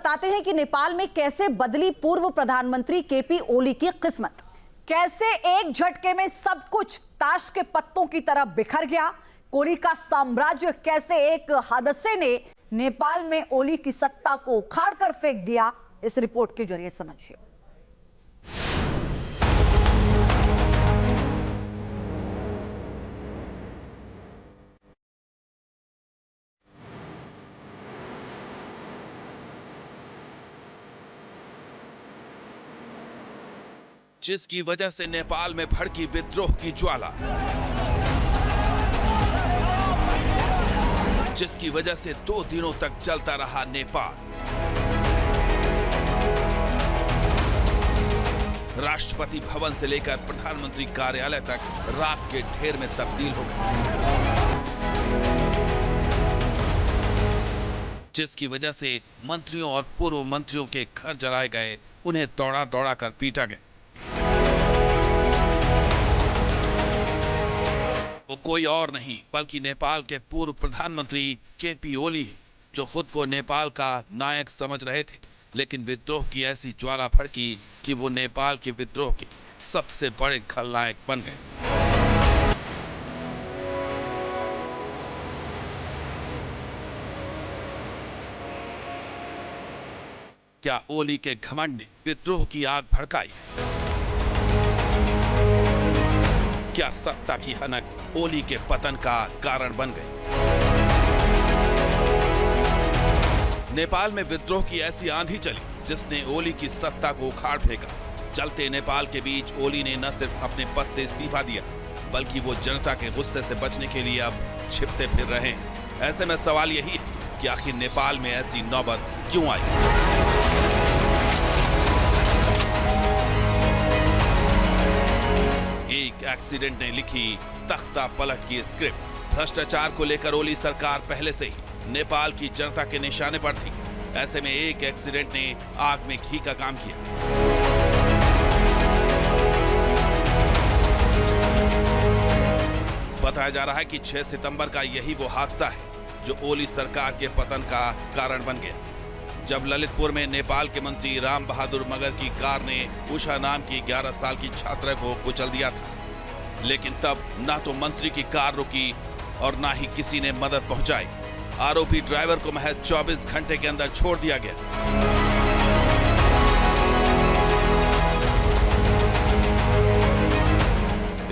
बताते हैं कि नेपाल में कैसे बदली पूर्व प्रधानमंत्री केपी ओली की किस्मत। कैसे एक झटके में सब कुछ ताश के पत्तों की तरह बिखर गया। ओली का साम्राज्य कैसे एक हादसे ने नेपाल में ओली की सत्ता को उखाड़ कर फेंक दिया, इस रिपोर्ट के जरिए समझिए। जिसकी वजह से नेपाल में भड़की विद्रोह की ज्वाला, जिसकी वजह से 2 दिनों तक चलता रहा नेपाल। राष्ट्रपति भवन से लेकर प्रधानमंत्री कार्यालय तक राख के ढेर में तब्दील हो गया, जिसकी वजह से मंत्रियों और पूर्व मंत्रियों के घर जलाए गए, उन्हें दौड़ा दौड़ा कर पीटा गया। वो कोई और नहीं बल्कि नेपाल के पूर्व प्रधानमंत्री केपी ओली, जो खुद को नेपाल का नायक समझ रहे थे, लेकिन विद्रोह की ऐसी ज्वाला भड़की कि वो नेपाल के विद्रोह के सबसे बड़े खलनायक बन गए। क्या ओली के घमंड ने विद्रोह की आग भड़काई? क्या सत्ता की हनक ओली के पतन का कारण बन गई? नेपाल में विद्रोह की ऐसी आंधी चली जिसने ओली की सत्ता को उखाड़ फेंका। चलते नेपाल के बीच ओली ने न सिर्फ अपने पद से इस्तीफा दिया, बल्कि वो जनता के गुस्से से बचने के लिए अब छिपते फिर रहे हैं। ऐसे में सवाल यही है कि आखिर नेपाल में ऐसी नौबत क्यों आई? एक एक्सीडेंट ने लिखी तख्ता पलट की स्क्रिप्ट। भ्रष्टाचार को लेकर ओली सरकार पहले से ही नेपाल की जनता के निशाने पर थी। ऐसे में एक एक्सीडेंट ने आग में घी का काम किया। बताया जा रहा है कि 6 सितंबर का यही वो हादसा है जो ओली सरकार के पतन का कारण बन गया, जब ललितपुर में नेपाल के मंत्री राम बहादुर मगर की कार ने उषा नाम की 11 साल की छात्रा को कुचल दिया था। लेकिन तब ना तो मंत्री की कार रुकी और ना ही किसी ने मदद पहुंचाई। आरोपी ड्राइवर को महज 24 घंटे के अंदर छोड़ दिया गया।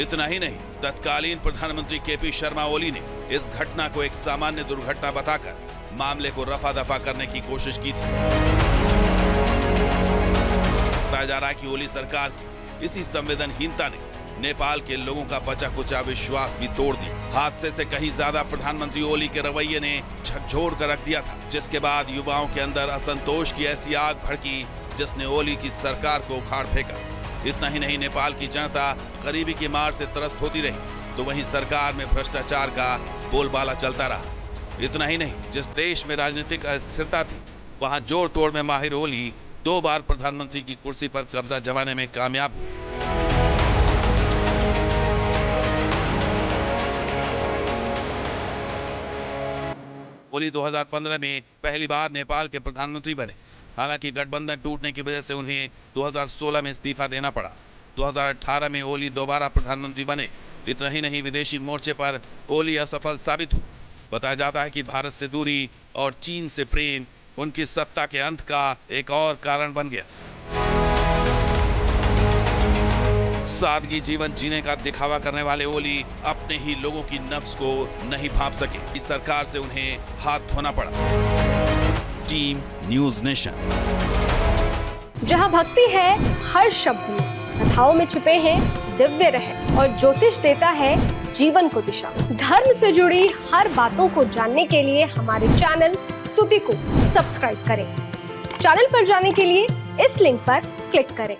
इतना ही नहीं, तत्कालीन प्रधानमंत्री केपी शर्मा ओली ने इस घटना को एक सामान्य दुर्घटना बताकर मामले को रफा दफा करने की कोशिश की थी। बताया जा रहा है कि ओली सरकार की इसी संवेदनहीनता ने नेपाल के लोगों का बचा कुचा विश्वास भी तोड़ दिया। हादसे से कहीं ज्यादा प्रधानमंत्री ओली के रवैये ने झकझोर कर रख दिया था, जिसके बाद युवाओं के अंदर असंतोष की ऐसी आग भड़की जिसने ओली की सरकार को उखाड़ फेंका। इतना ही नहीं, नेपाल की जनता गरीबी की मार से त्रस्त होती रही, तो वहीं सरकार में भ्रष्टाचार का बोलबाला चलता रहा। इतना ही नहीं, जिस देश में राजनीतिक अस्थिरता थी, वहां जोड़ तोड़ में माहिर ओली 2 बार प्रधानमंत्री की कुर्सी पर कब्जा जमाने में कामयाब। ओली 2015 में पहली बार नेपाल के प्रधानमंत्री बने। हालांकि गठबंधन टूटने की वजह से उन्हें 2016 में इस्तीफा देना पड़ा। 2018 में ओली दोबारा प्रधानमंत्री बने। इतना ही नहीं, विदेशी मोर्चे पर ओली असफल साबित हुए। बताया जाता है कि भारत से दूरी और चीन से प्रेम उनकी सत्ता के अंत का एक और कारण बन गया। सादगी जीवन जीने का दिखावा करने वाले ओली अपने ही लोगों की नब्ज को नहीं भांप सके। इस सरकार से उन्हें हाथ धोना पड़ा। Team news nation. जहां भक्ति है हर शब्द में, कथाओं में छुपे हैं दिव्य रहस्य और ज्योतिष देता है जीवन को दिशा। धर्म से जुड़ी हर बातों को जानने के लिए हमारे चैनल स्तुति को सब्सक्राइब करें। चैनल पर जाने के लिए इस लिंक पर क्लिक करें।